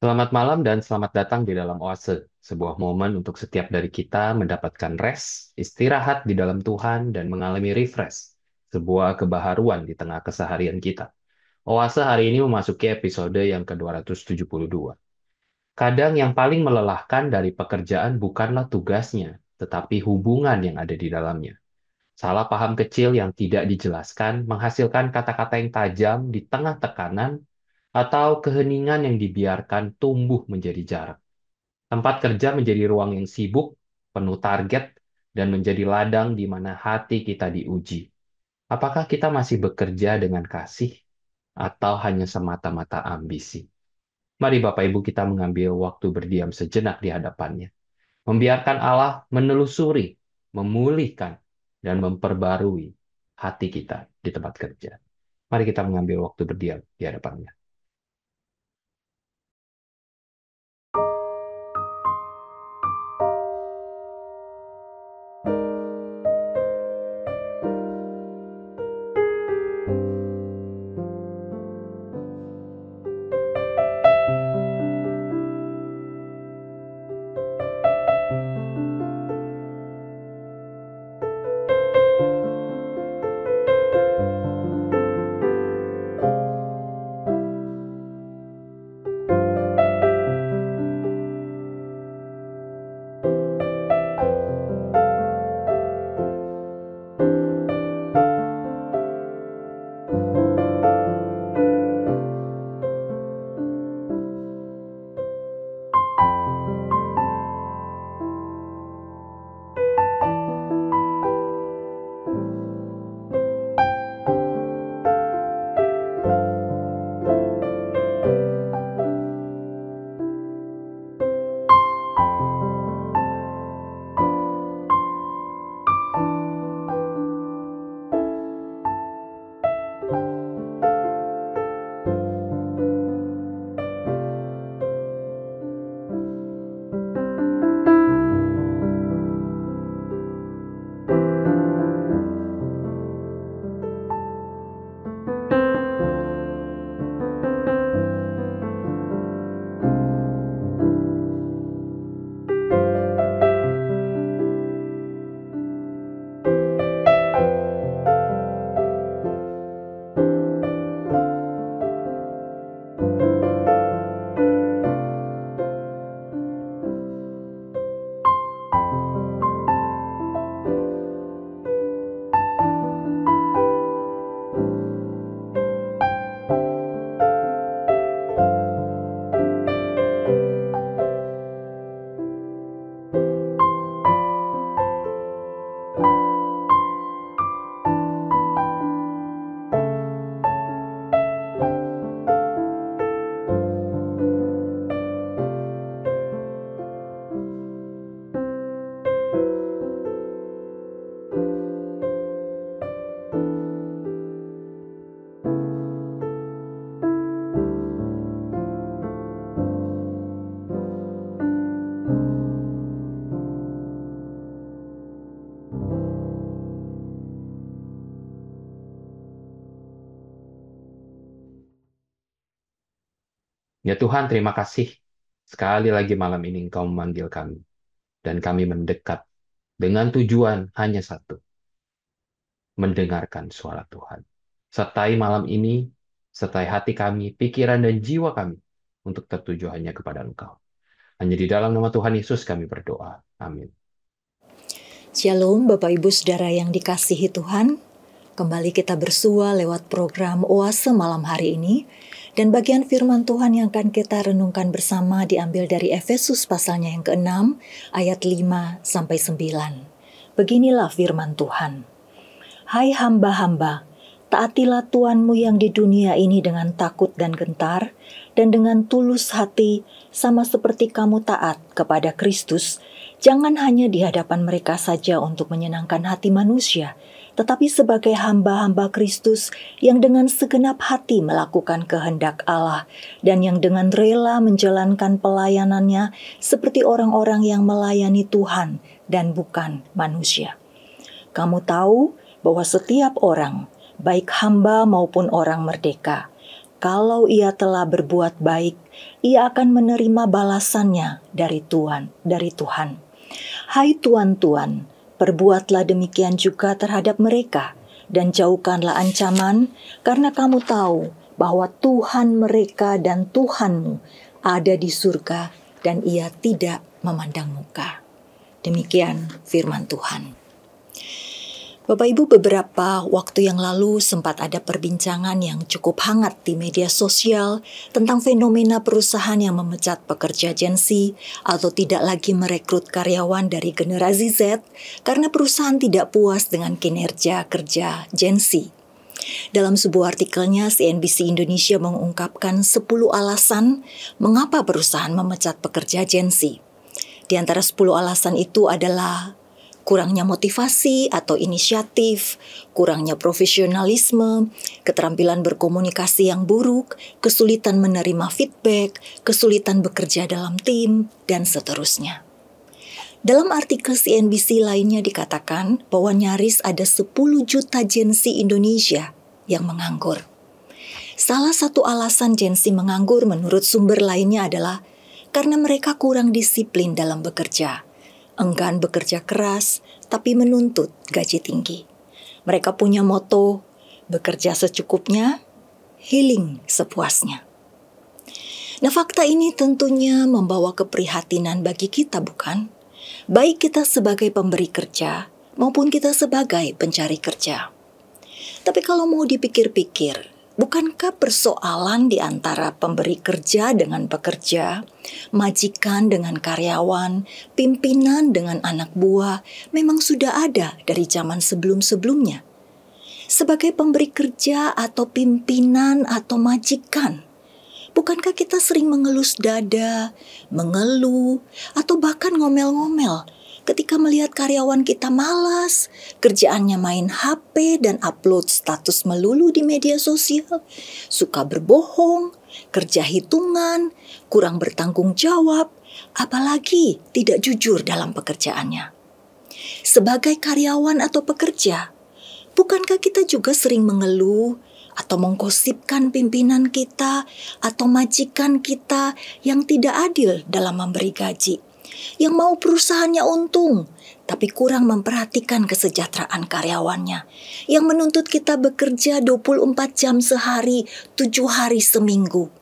Selamat malam dan selamat datang di dalam Oase, sebuah momen untuk setiap dari kita mendapatkan rest, istirahat di dalam Tuhan, dan mengalami refresh, sebuah kebaharuan di tengah keseharian kita. Oase hari ini memasuki episode yang ke-272. Kadang yang paling melelahkan dari pekerjaan bukanlah tugasnya, tetapi hubungan yang ada di dalamnya. Salah paham kecil yang tidak dijelaskan menghasilkan kata-kata yang tajam di tengah tekanan atau keheningan yang dibiarkan tumbuh menjadi jarak. Tempat kerja menjadi ruang yang sibuk, penuh target, dan menjadi ladang di mana hati kita diuji. Apakah kita masih bekerja dengan kasih atau hanya semata-mata ambisi? Mari Bapak Ibu kita mengambil waktu berdiam sejenak di hadapannya. Membiarkan Allah menelusuri, memulihkan, dan memperbarui hati kita di tempat kerja. Mari kita mengambil waktu berdiam di hadapannya. Ya Tuhan, terima kasih. Sekali lagi malam ini Engkau memanggil kami, dan kami mendekat dengan tujuan hanya satu, mendengarkan suara Tuhan. Sertai malam ini, sertai hati kami, pikiran dan jiwa kami, untuk tertuju hanya kepada Engkau. Hanya di dalam nama Tuhan Yesus kami berdoa. Amin. Shalom Bapak Ibu Saudara yang dikasihi Tuhan. Kembali kita bersua lewat program Oase malam hari ini. Dan bagian firman Tuhan yang akan kita renungkan bersama diambil dari Efesus pasalnya yang ke-6 ayat 5-9. Beginilah firman Tuhan. Hai hamba-hamba, taatilah Tuhanmu yang di dunia ini dengan takut dan gentar, dan dengan tulus hati, sama seperti kamu taat kepada Kristus. Jangan hanya di hadapan mereka saja untuk menyenangkan hati manusia, tetapi sebagai hamba-hamba Kristus yang dengan segenap hati melakukan kehendak Allah, dan yang dengan rela menjalankan pelayanannya seperti orang-orang yang melayani Tuhan dan bukan manusia. Kamu tahu bahwa setiap orang, baik hamba maupun orang merdeka, kalau ia telah berbuat baik, ia akan menerima balasannya dari Tuhan. Hai tuan-tuan, perbuatlah demikian juga terhadap mereka, dan jauhkanlah ancaman, karena kamu tahu bahwa Tuhan mereka dan Tuhanmu ada di surga, dan ia tidak memandang muka. Demikian firman Tuhan. Bapak Ibu, beberapa waktu yang lalu sempat ada perbincangan yang cukup hangat di media sosial tentang fenomena perusahaan yang memecat pekerja Gen Z atau tidak lagi merekrut karyawan dari generasi Z karena perusahaan tidak puas dengan kinerja kerja Gen Z. Dalam sebuah artikelnya, CNBC Indonesia mengungkapkan 10 alasan mengapa perusahaan memecat pekerja Gen Z. Di antara 10 alasan itu adalah kurangnya motivasi atau inisiatif, kurangnya profesionalisme, keterampilan berkomunikasi yang buruk, kesulitan menerima feedback, kesulitan bekerja dalam tim, dan seterusnya. Dalam artikel CNBC lainnya dikatakan bahwa nyaris ada 10 juta Gen Z Indonesia yang menganggur. Salah satu alasan Gen Z menganggur menurut sumber lainnya adalah karena mereka kurang disiplin dalam bekerja. Enggan bekerja keras, tapi menuntut gaji tinggi. Mereka punya moto, bekerja secukupnya, healing sepuasnya. Nah, fakta ini tentunya membawa keprihatinan bagi kita, bukan? Baik kita sebagai pemberi kerja, maupun kita sebagai pencari kerja. Tapi kalau mau dipikir-pikir, bukankah persoalan di antara pemberi kerja dengan pekerja, majikan dengan karyawan, pimpinan dengan anak buah memang sudah ada dari zaman sebelum-sebelumnya? Sebagai pemberi kerja atau pimpinan atau majikan, bukankah kita sering mengelus dada, mengeluh, atau bahkan ngomel-ngomel ketika melihat karyawan kita malas, kerjaannya main HP dan upload status melulu di media sosial, suka berbohong, kerja hitungan, kurang bertanggung jawab, apalagi tidak jujur dalam pekerjaannya. Sebagai karyawan atau pekerja, bukankah kita juga sering mengeluh atau menggosipkan pimpinan kita atau majikan kita yang tidak adil dalam memberi gaji, yang mau perusahaannya untung, tapi kurang memperhatikan kesejahteraan karyawannya, yang menuntut kita bekerja 24 jam sehari, 7 hari seminggu,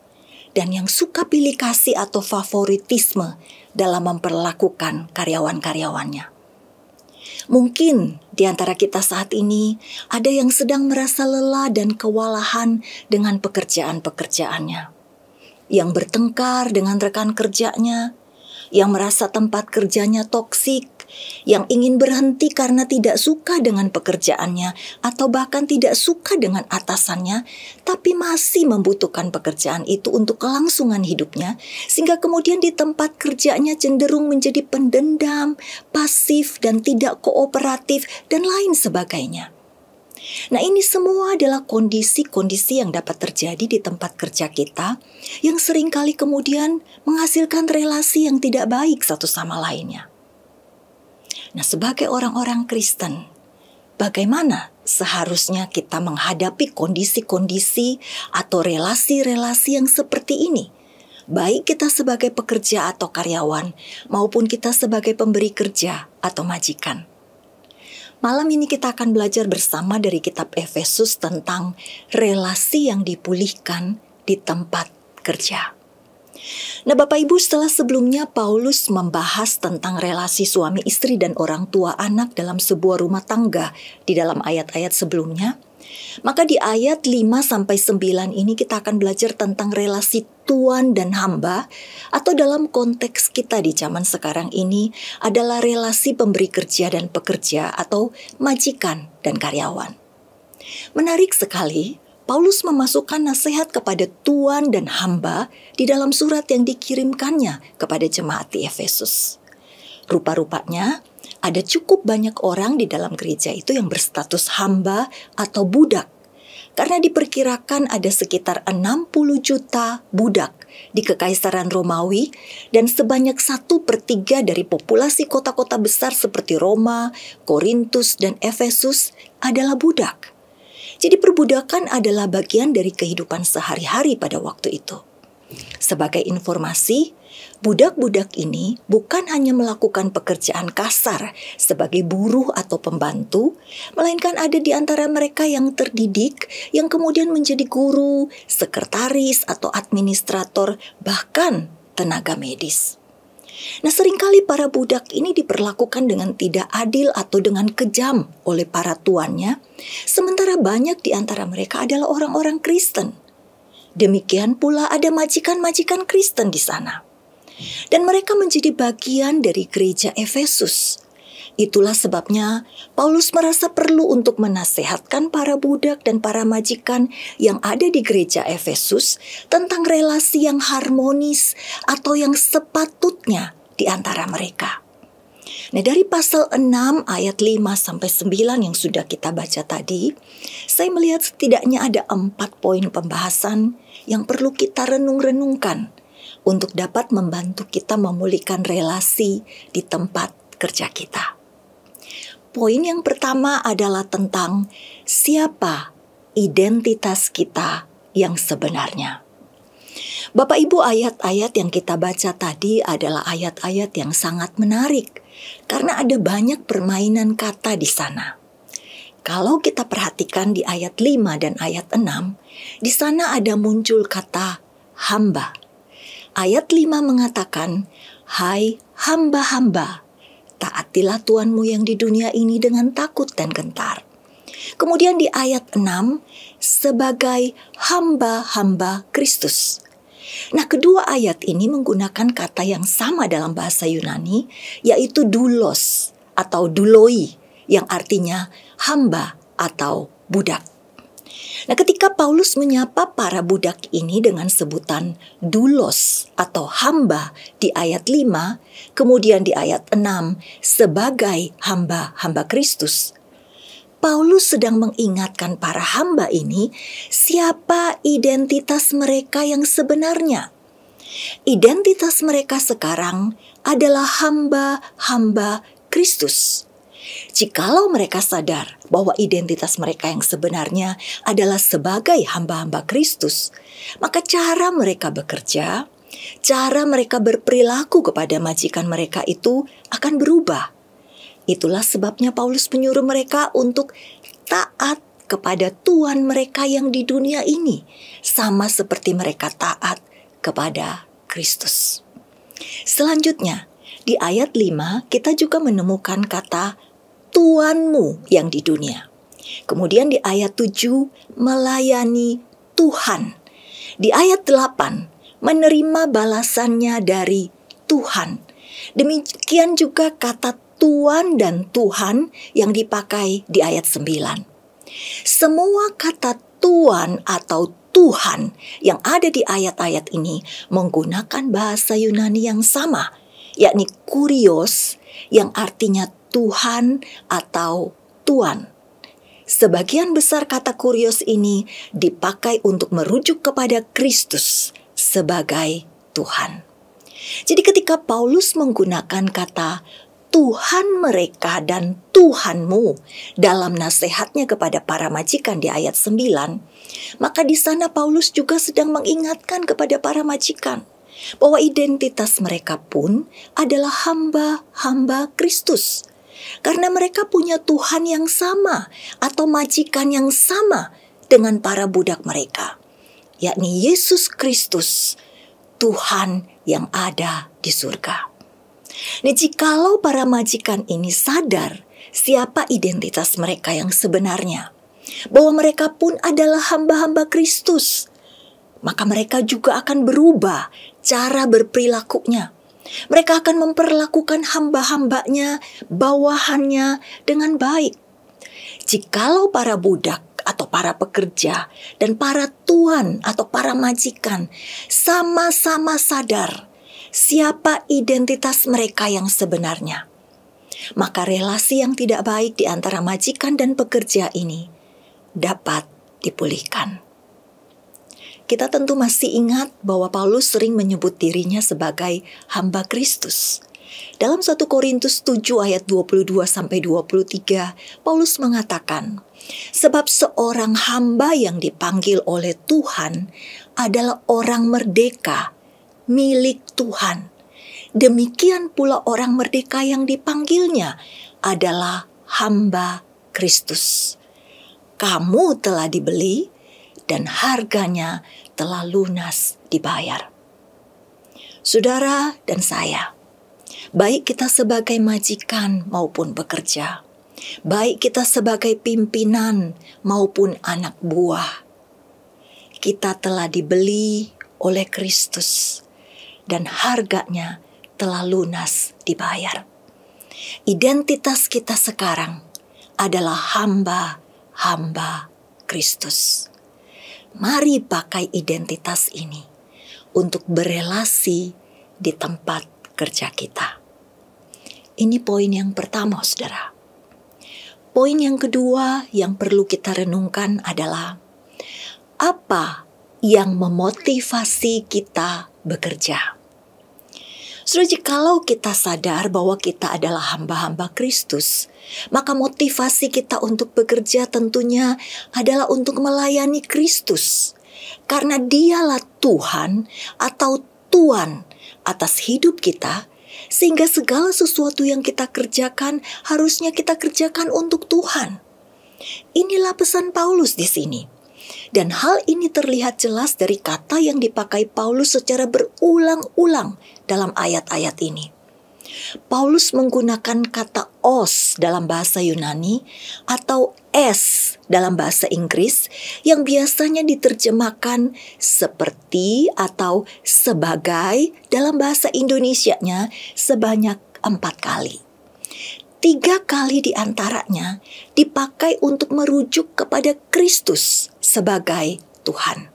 dan yang suka pilih kasih atau favoritisme dalam memperlakukan karyawan-karyawannya. Mungkin di antara kita saat ini ada yang sedang merasa lelah dan kewalahan dengan pekerjaan-pekerjaannya, yang bertengkar dengan rekan kerjanya, yang merasa tempat kerjanya toksik, yang ingin berhenti karena tidak suka dengan pekerjaannya atau bahkan tidak suka dengan atasannya, tapi masih membutuhkan pekerjaan itu untuk kelangsungan hidupnya, sehingga kemudian di tempat kerjanya cenderung menjadi pendendam, pasif, dan tidak kooperatif, dan lain sebagainya. Nah, ini semua adalah kondisi-kondisi yang dapat terjadi di tempat kerja kita yang seringkali kemudian menghasilkan relasi yang tidak baik satu sama lainnya. Nah, sebagai orang-orang Kristen, bagaimana seharusnya kita menghadapi kondisi-kondisi atau relasi-relasi yang seperti ini? Baik kita sebagai pekerja atau karyawan, maupun kita sebagai pemberi kerja atau majikan. Malam ini kita akan belajar bersama dari kitab Efesus tentang relasi yang dipulihkan di tempat kerja. Nah, Bapak Ibu, setelah sebelumnya Paulus membahas tentang relasi suami istri dan orang tua anak dalam sebuah rumah tangga di dalam ayat-ayat sebelumnya, maka di ayat 5-9 ini kita akan belajar tentang relasi tuan dan hamba, atau dalam konteks kita di zaman sekarang ini adalah relasi pemberi kerja dan pekerja atau majikan dan karyawan. Menarik sekali, Paulus memasukkan nasihat kepada tuan dan hamba di dalam surat yang dikirimkannya kepada jemaat di Efesus. Rupa-rupanya ada cukup banyak orang di dalam gereja itu yang berstatus hamba atau budak, karena diperkirakan ada sekitar 60 juta budak di Kekaisaran Romawi dan sebanyak 1/3 dari populasi kota-kota besar seperti Roma, Korintus, dan Efesus adalah budak. Jadi perbudakan adalah bagian dari kehidupan sehari-hari pada waktu itu. Sebagai informasi, budak-budak ini bukan hanya melakukan pekerjaan kasar sebagai buruh atau pembantu, melainkan ada di antara mereka yang terdidik, yang kemudian menjadi guru, sekretaris atau administrator, bahkan tenaga medis. Nah, seringkali para budak ini diperlakukan dengan tidak adil atau dengan kejam oleh para tuannya, sementara banyak di antara mereka adalah orang-orang Kristen. Demikian pula ada majikan-majikan Kristen di sana. Dan mereka menjadi bagian dari gereja Efesus. Itulah sebabnya Paulus merasa perlu untuk menasehatkan para budak dan para majikan yang ada di gereja Efesus tentang relasi yang harmonis atau yang sepatutnya di antara mereka. Nah, dari pasal 6 ayat 5-9 yang sudah kita baca tadi, saya melihat setidaknya ada 4 poin pembahasan yang perlu kita renung-renungkan untuk dapat membantu kita memulihkan relasi di tempat kerja kita. Poin yang pertama adalah tentang siapa identitas kita yang sebenarnya. Bapak Ibu, ayat-ayat yang kita baca tadi adalah ayat-ayat yang sangat menarik karena ada banyak permainan kata di sana. Kalau kita perhatikan di ayat 5 dan ayat 6, di sana ada muncul kata hamba. Ayat 5 mengatakan, "Hai hamba-hamba, taatilah Tuhanmu yang di dunia ini dengan takut dan gentar." Kemudian di ayat 6, sebagai hamba-hamba Kristus. Nah, kedua ayat ini menggunakan kata yang sama dalam bahasa Yunani, yaitu doulos atau douloi, yang artinya hamba atau budak. Nah, ketika Paulus menyapa para budak ini dengan sebutan doulos atau hamba di ayat 5, kemudian di ayat 6 sebagai hamba-hamba Kristus, Paulus sedang mengingatkan para hamba ini siapa identitas mereka yang sebenarnya. Identitas mereka sekarang adalah hamba-hamba Kristus. Jikalau mereka sadar bahwa identitas mereka yang sebenarnya adalah sebagai hamba-hamba Kristus, maka cara mereka bekerja, cara mereka berperilaku kepada majikan mereka itu akan berubah. Itulah sebabnya Paulus menyuruh mereka untuk taat kepada Tuhan mereka yang di dunia ini, sama seperti mereka taat kepada Kristus. Selanjutnya, di ayat 5 kita juga menemukan kata Tuanmu yang di dunia. Kemudian di ayat 7, melayani Tuhan. Di ayat 8, menerima balasannya dari Tuhan. Demikian juga kata Tuan dan Tuhan yang dipakai di ayat 9. Semua kata Tuan atau Tuhan yang ada di ayat-ayat ini menggunakan bahasa Yunani yang sama, yakni kurios yang artinya Tuhan atau Tuan. Sebagian besar kata kurios ini dipakai untuk merujuk kepada Kristus sebagai Tuhan. Jadi ketika Paulus menggunakan kata Tuhan mereka dan Tuhanmu dalam nasihatnya kepada para majikan di ayat 9, maka di sana Paulus juga sedang mengingatkan kepada para majikan bahwa identitas mereka pun adalah hamba-hamba Kristus. Karena mereka punya Tuhan yang sama atau majikan yang sama dengan para budak mereka, yakni Yesus Kristus, Tuhan yang ada di surga. Nah, jikalau para majikan ini sadar siapa identitas mereka yang sebenarnya, bahwa mereka pun adalah hamba-hamba Kristus, maka mereka juga akan berubah cara berperilakunya. Mereka akan memperlakukan hamba-hambanya, bawahannya dengan baik. Jikalau para budak atau para pekerja dan para tuan atau para majikan sama-sama sadar siapa identitas mereka yang sebenarnya, maka relasi yang tidak baik di antara majikan dan pekerja ini dapat dipulihkan. Kita tentu masih ingat bahwa Paulus sering menyebut dirinya sebagai hamba Kristus. Dalam 1 Korintus 7 ayat 22-23, Paulus mengatakan, sebab seorang hamba yang dipanggil oleh Tuhan adalah orang merdeka, milik Tuhan. Demikian pula orang merdeka yang dipanggilnya adalah hamba Kristus. Kamu telah dibeli dan harganya telah lunas dibayar. Saudara dan saya, baik kita sebagai majikan maupun bekerja, baik kita sebagai pimpinan maupun anak buah, kita telah dibeli oleh Kristus dan harganya telah lunas dibayar. Identitas kita sekarang adalah hamba Kristus. Mari pakai identitas ini untuk berelasi di tempat kerja kita. Ini poin yang pertama, saudara. Poin yang kedua yang perlu kita renungkan adalah apa yang memotivasi kita bekerja. Saudara, jikalau kita sadar bahwa kita adalah hamba-hamba Kristus, maka motivasi kita untuk bekerja tentunya adalah untuk melayani Kristus. Karena Dialah Tuhan atau Tuan atas hidup kita, sehingga segala sesuatu yang kita kerjakan harusnya kita kerjakan untuk Tuhan. Inilah pesan Paulus di sini. Dan hal ini terlihat jelas dari kata yang dipakai Paulus secara berulang-ulang dalam ayat-ayat ini. Paulus menggunakan kata os dalam bahasa Yunani atau es dalam bahasa Inggris yang biasanya diterjemahkan seperti atau sebagai dalam bahasa Indonesianya sebanyak 4 kali. 3 kali di antaranya dipakai untuk merujuk kepada Kristus sebagai Tuhan.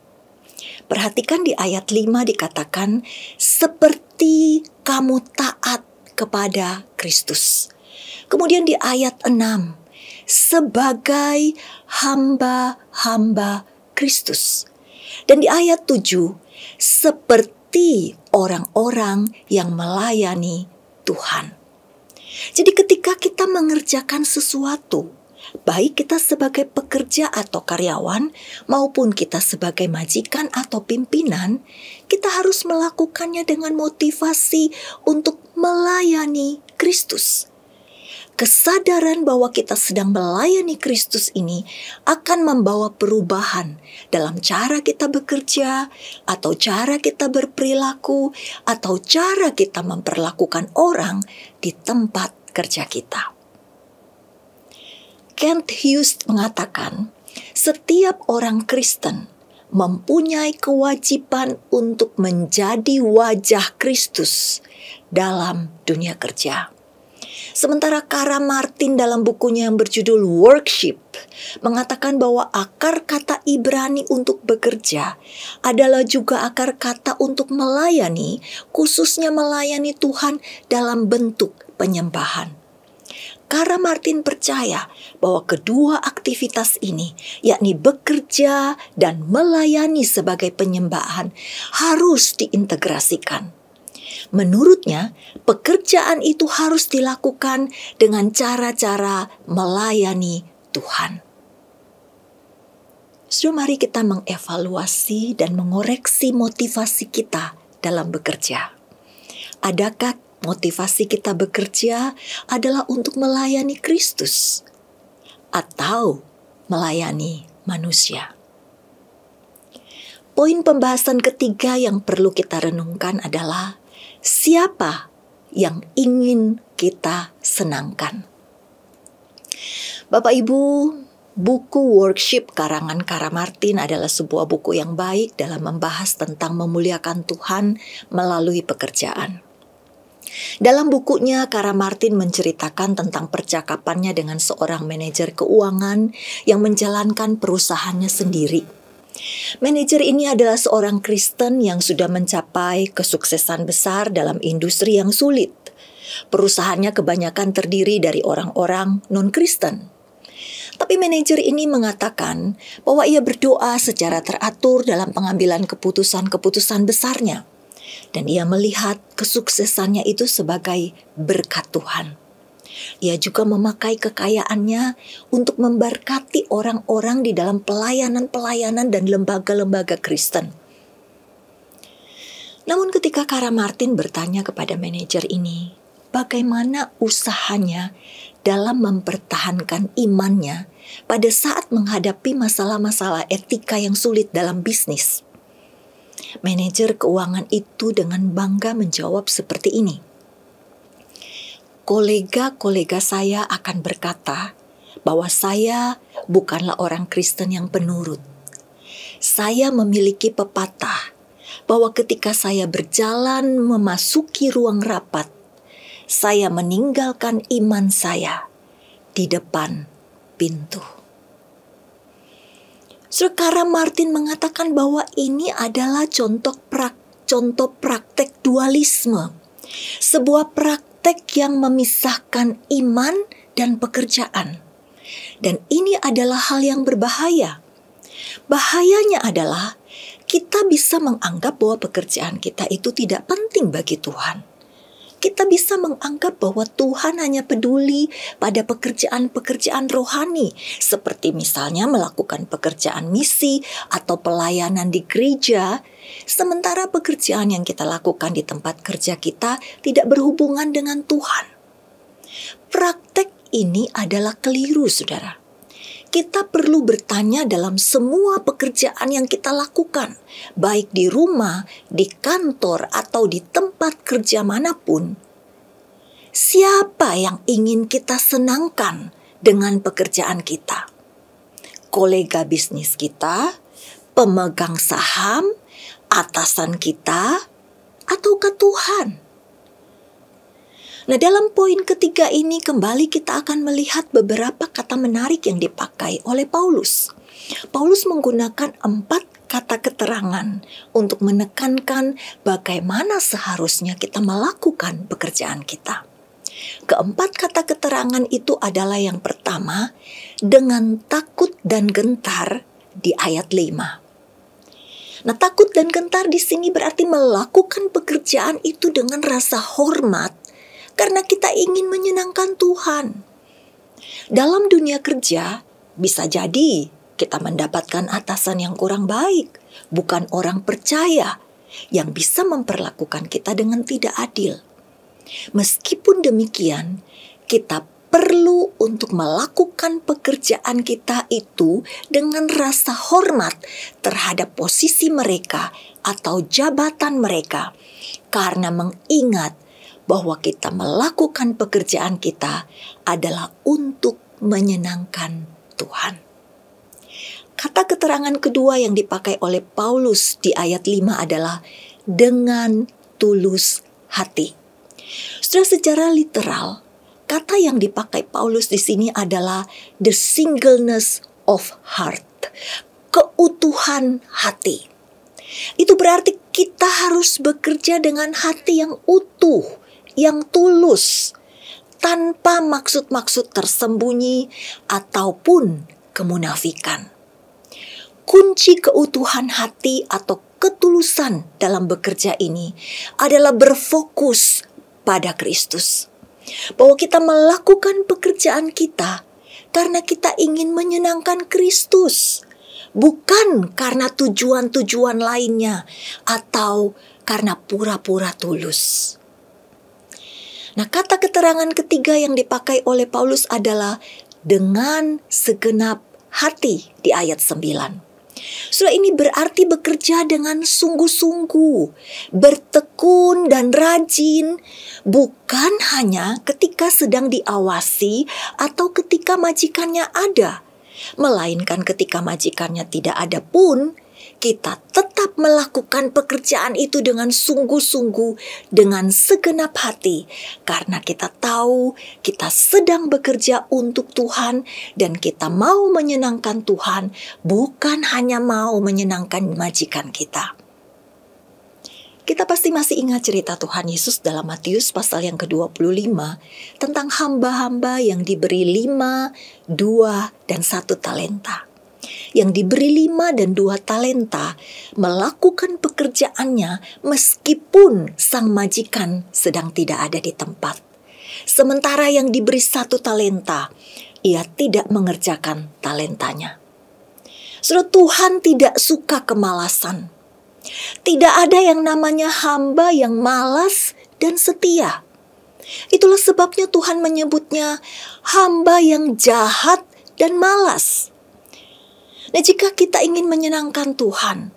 Perhatikan di ayat 5 dikatakan, seperti kamu taat kepada Kristus. Kemudian di ayat 6, sebagai hamba-hamba Kristus. Dan di ayat 7, seperti orang-orang yang melayani Tuhan. Jadi ketika kita mengerjakan sesuatu, baik kita sebagai pekerja atau karyawan, maupun kita sebagai majikan atau pimpinan, kita harus melakukannya dengan motivasi untuk melayani Kristus. Kesadaran bahwa kita sedang melayani Kristus ini akan membawa perubahan dalam cara kita bekerja, atau cara kita berperilaku, atau cara kita memperlakukan orang di tempat kerja kita. Kent Hughes mengatakan, setiap orang Kristen mempunyai kewajiban untuk menjadi wajah Kristus dalam dunia kerja. Sementara Kara Martin dalam bukunya yang berjudul Workship mengatakan bahwa akar kata Ibrani untuk bekerja adalah juga akar kata untuk melayani, khususnya melayani Tuhan dalam bentuk penyembahan. Kara Martin percaya bahwa kedua aktivitas ini, yakni bekerja dan melayani sebagai penyembahan, harus diintegrasikan. Menurutnya, pekerjaan itu harus dilakukan dengan cara-cara melayani Tuhan. Saudara, mari kita mengevaluasi dan mengoreksi motivasi kita dalam bekerja. Adakah motivasi kita bekerja adalah untuk melayani Kristus atau melayani manusia? Poin pembahasan ketiga yang perlu kita renungkan adalah siapa yang ingin kita senangkan. Bapak Ibu, buku Workship karangan Kara Martin adalah sebuah buku yang baik dalam membahas tentang memuliakan Tuhan melalui pekerjaan. Dalam bukunya, Kara Martin menceritakan tentang percakapannya dengan seorang manajer keuangan yang menjalankan perusahaannya sendiri. Manajer ini adalah seorang Kristen yang sudah mencapai kesuksesan besar dalam industri yang sulit. Perusahaannya kebanyakan terdiri dari orang-orang non-Kristen. Tapi manajer ini mengatakan bahwa ia berdoa secara teratur dalam pengambilan keputusan-keputusan besarnya. Dan ia melihat kesuksesannya itu sebagai berkat Tuhan. Ia juga memakai kekayaannya untuk memberkati orang-orang di dalam pelayanan-pelayanan dan lembaga-lembaga Kristen. Namun ketika Kara Martin bertanya kepada manajer ini, bagaimana usahanya dalam mempertahankan imannya pada saat menghadapi masalah-masalah etika yang sulit dalam bisnis, manajer keuangan itu dengan bangga menjawab seperti ini. Kolega-kolega saya akan berkata bahwa saya bukanlah orang Kristen yang penurut. Saya memiliki pepatah bahwa ketika saya berjalan memasuki ruang rapat, saya meninggalkan iman saya di depan pintu. Kara Martin mengatakan bahwa ini adalah contoh praktek dualisme. Sebuah praktek yang memisahkan iman dan pekerjaan. Dan ini adalah hal yang berbahaya. Bahayanya adalah kita bisa menganggap bahwa pekerjaan kita itu tidak penting bagi Tuhan. Kita bisa menganggap bahwa Tuhan hanya peduli pada pekerjaan-pekerjaan rohani, seperti misalnya melakukan pekerjaan misi atau pelayanan di gereja, sementara pekerjaan yang kita lakukan di tempat kerja kita tidak berhubungan dengan Tuhan. Praktek ini adalah keliru, saudara. Kita perlu bertanya dalam semua pekerjaan yang kita lakukan, baik di rumah, di kantor, atau di tempat kerja manapun. Siapa yang ingin kita senangkan dengan pekerjaan kita? Kolega bisnis kita, pemegang saham, atasan kita, ataukah Tuhan? Nah, dalam poin ketiga ini kembali kita akan melihat beberapa kata menarik yang dipakai oleh Paulus. Paulus menggunakan 4 kata keterangan untuk menekankan bagaimana seharusnya kita melakukan pekerjaan kita. Keempat kata keterangan itu adalah yang pertama, dengan takut dan gentar di ayat 5. Nah, takut dan gentar di sini berarti melakukan pekerjaan itu dengan rasa hormat, karena kita ingin menyenangkan Tuhan. Dalam dunia kerja, bisa jadi kita mendapatkan atasan yang kurang baik, bukan orang percaya, yang bisa memperlakukan kita dengan tidak adil. Meskipun demikian, kita perlu untuk melakukan pekerjaan kita itu dengan rasa hormat terhadap posisi mereka atau jabatan mereka, karena mengingat bahwa kita melakukan pekerjaan kita adalah untuk menyenangkan Tuhan. Kata keterangan kedua yang dipakai oleh Paulus di ayat 5 adalah dengan tulus hati. Secara literal, kata yang dipakai Paulus di sini adalah the singleness of heart, keutuhan hati. Itu berarti kita harus bekerja dengan hati yang utuh, yang tulus, tanpa maksud-maksud tersembunyi ataupun kemunafikan. Kunci keutuhan hati atau ketulusan dalam bekerja ini adalah berfokus pada Kristus. Bahwa kita melakukan pekerjaan kita karena kita ingin menyenangkan Kristus, bukan karena tujuan-tujuan lainnya atau karena pura-pura tulus. Nah, kata keterangan ketiga yang dipakai oleh Paulus adalah dengan segenap hati di ayat 9. Surah ini berarti bekerja dengan sungguh-sungguh, bertekun dan rajin, bukan hanya ketika sedang diawasi atau ketika majikannya ada, melainkan ketika majikannya tidak ada pun, kita tetap melakukan pekerjaan itu dengan sungguh-sungguh, dengan segenap hati, karena kita tahu kita sedang bekerja untuk Tuhan dan kita mau menyenangkan Tuhan, bukan hanya mau menyenangkan majikan kita. Kita pasti masih ingat cerita Tuhan Yesus dalam Matius pasal yang ke-25 tentang hamba-hamba yang diberi 5, 2, dan 1 talenta. yang diberi 5 dan 2 talenta melakukan pekerjaannya meskipun sang majikan sedang tidak ada di tempat. Sementara yang diberi 1 talenta, ia tidak mengerjakan talentanya. Saudara, Tuhan tidak suka kemalasan. Tidak ada yang namanya hamba yang malas dan setia. Itulah sebabnya Tuhan menyebutnya hamba yang jahat dan malas. Nah, jika kita ingin menyenangkan Tuhan,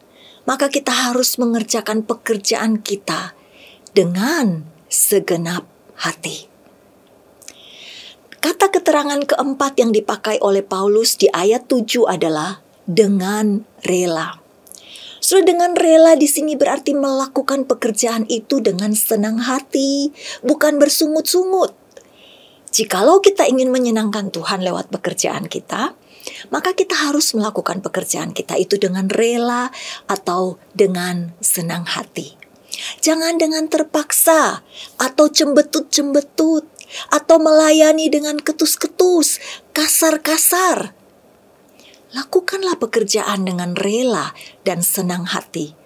maka kita harus mengerjakan pekerjaan kita dengan segenap hati. Kata keterangan keempat yang dipakai oleh Paulus di ayat 7 adalah dengan rela. Saudara, dengan rela di sini berarti melakukan pekerjaan itu dengan senang hati, bukan bersungut-sungut. Jikalau kita ingin menyenangkan Tuhan lewat pekerjaan kita, maka kita harus melakukan pekerjaan kita itu dengan rela atau dengan senang hati. Jangan dengan terpaksa atau cembetut-cembetut atau melayani dengan ketus-ketus, kasar-kasar. Lakukanlah pekerjaan dengan rela dan senang hati,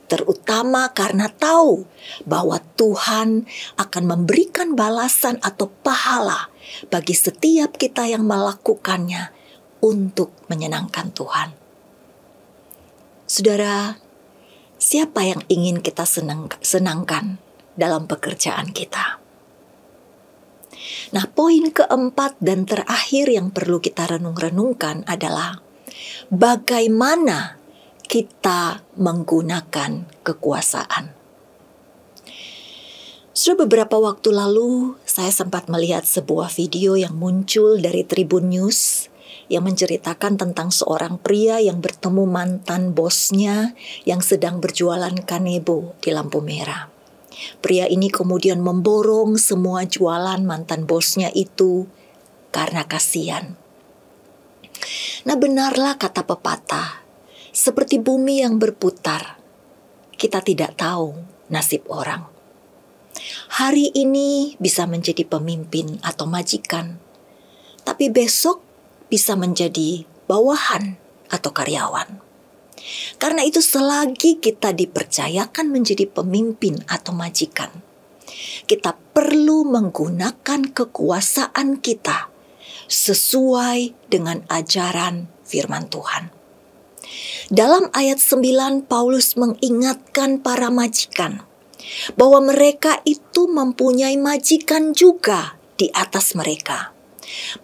terutama karena tahu bahwa Tuhan akan memberikan balasan atau pahala bagi setiap kita yang melakukannya untuk menyenangkan Tuhan. Saudara, siapa yang ingin kita senangkan dalam pekerjaan kita? Nah, poin keempat dan terakhir yang perlu kita renung-renungkan adalah bagaimana kita menggunakan kekuasaan. Sudah beberapa waktu lalu, saya sempat melihat sebuah video yang muncul dari Tribun News yang menceritakan tentang seorang pria yang bertemu mantan bosnya yang sedang berjualan kanebo di lampu merah. Pria ini kemudian memborong semua jualan mantan bosnya itu karena kasihan. Nah, benarlah kata pepatah, seperti bumi yang berputar, kita tidak tahu nasib orang. Hari ini bisa menjadi pemimpin atau majikan, tapi besok bisa menjadi bawahan atau karyawan. Karena itu selagi kita dipercayakan menjadi pemimpin atau majikan, kita perlu menggunakan kekuasaan kita sesuai dengan ajaran firman Tuhan. Dalam ayat 9, Paulus mengingatkan para majikan bahwa mereka itu mempunyai majikan juga di atas mereka.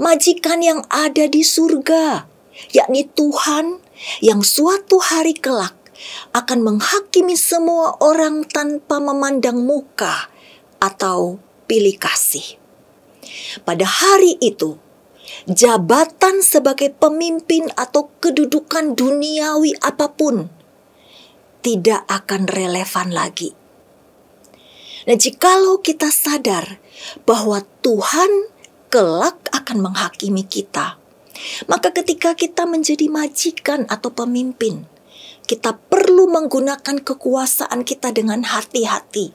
Majikan yang ada di surga, yakni Tuhan yang suatu hari kelak akan menghakimi semua orang tanpa memandang muka atau pilih kasih. Pada hari itu, jabatan sebagai pemimpin atau kedudukan duniawi apapun tidak akan relevan lagi. Nah, jikalau kita sadar bahwa Tuhan kelak akan menghakimi kita, maka ketika kita menjadi majikan atau pemimpin, kita perlu menggunakan kekuasaan kita dengan hati-hati,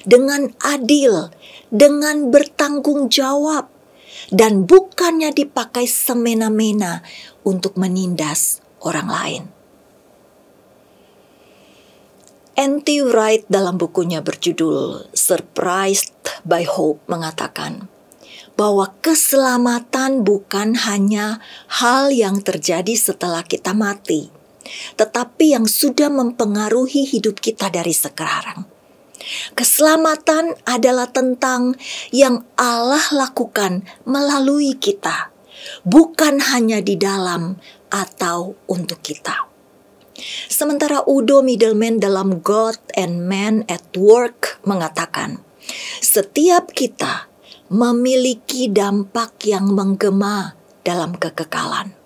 dengan adil, dengan bertanggung jawab, dan bukannya dipakai semena-mena untuk menindas orang lain. N.T. Wright dalam bukunya berjudul Surprised by Hope mengatakan bahwa keselamatan bukan hanya hal yang terjadi setelah kita mati, tetapi yang sudah mempengaruhi hidup kita dari sekarang. Keselamatan adalah tentang yang Allah lakukan melalui kita, bukan hanya di dalam atau untuk kita. Sementara Udo Middleman dalam God and Man at Work mengatakan, setiap kita memiliki dampak yang menggema dalam kekekalan.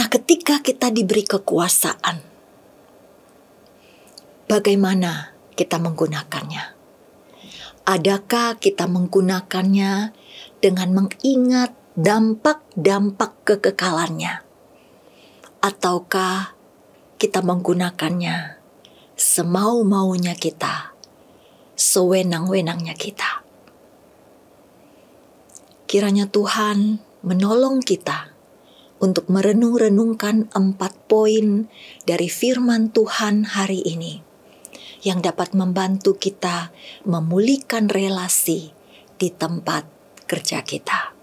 Nah, ketika kita diberi kekuasaan, bagaimana kita menggunakannya? Adakah kita menggunakannya dengan mengingat dampak-dampak kekekalannya? Ataukah kita menggunakannya semau-maunya kita, sewenang-wenangnya kita? Kiranya Tuhan menolong kita untuk merenung-renungkan 4 poin dari firman Tuhan hari ini yang dapat membantu kita memulihkan relasi di tempat kerja kita.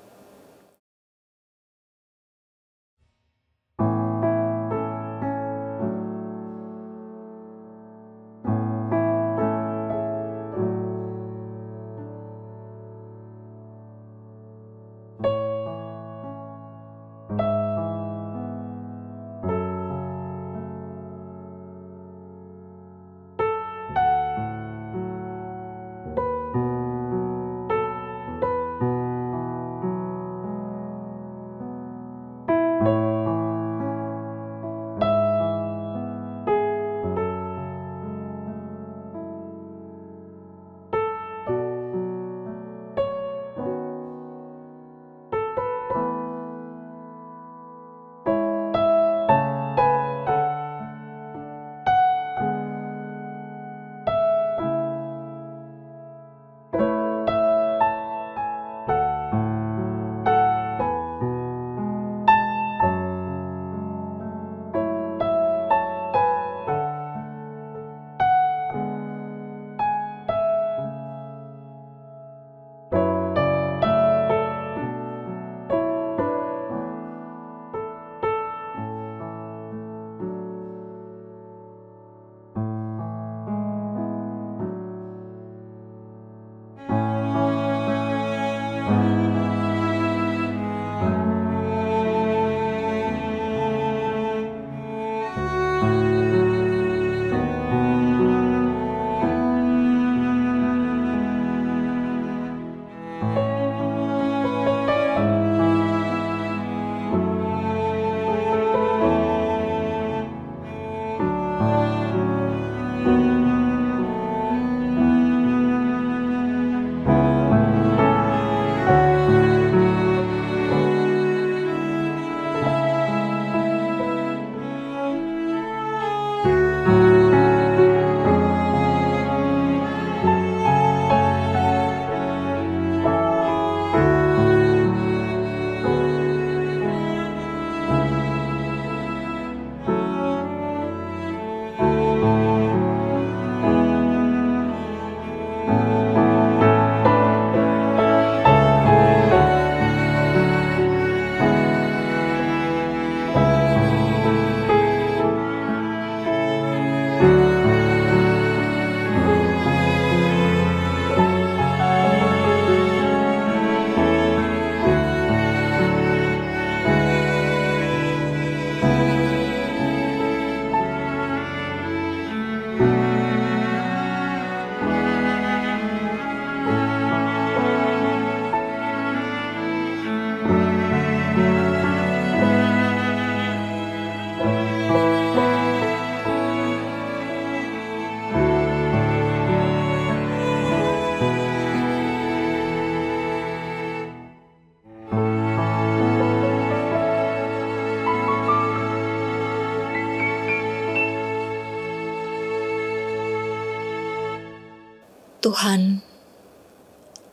Tuhan,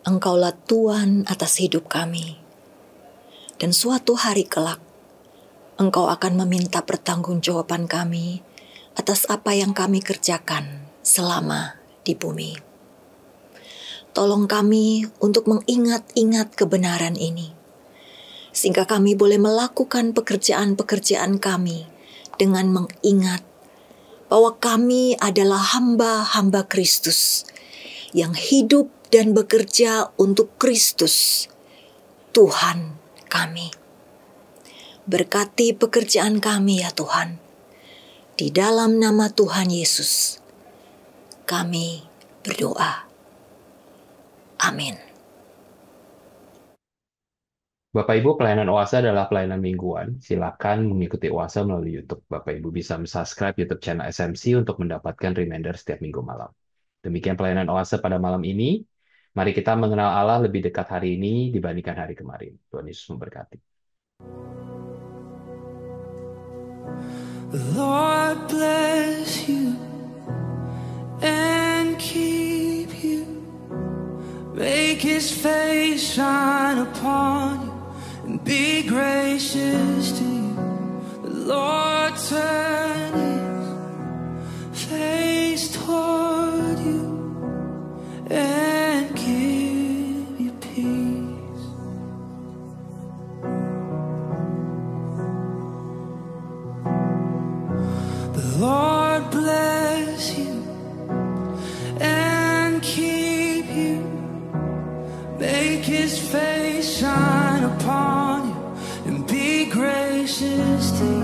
Engkaulah Tuhan atas hidup kami. Dan suatu hari kelak, Engkau akan meminta pertanggungjawaban kami atas apa yang kami kerjakan selama di bumi. Tolong kami untuk mengingat-ingat kebenaran ini, sehingga kami boleh melakukan pekerjaan-pekerjaan kami dengan mengingat bahwa kami adalah hamba-hamba Kristus yang hidup dan bekerja untuk Kristus, Tuhan kami. Berkati pekerjaan kami ya Tuhan. Di dalam nama Tuhan Yesus, kami berdoa. Amin. Bapak Ibu, pelayanan Oase adalah pelayanan mingguan. Silakan mengikuti Oase melalui YouTube. Bapak Ibu bisa subscribe YouTube channel SMC untuk mendapatkan reminder setiap minggu malam. Demikian pelayanan Oase pada malam ini. Mari kita mengenal Allah lebih dekat hari ini dibandingkan hari kemarin. Tuhan Yesus memberkati. The Lord bless you and keep you. Make His face shine upon you and be gracious to you. The Lord turn his face toward you and give you peace. The Lord bless you and keep you. Make his face shine upon you and be gracious to you.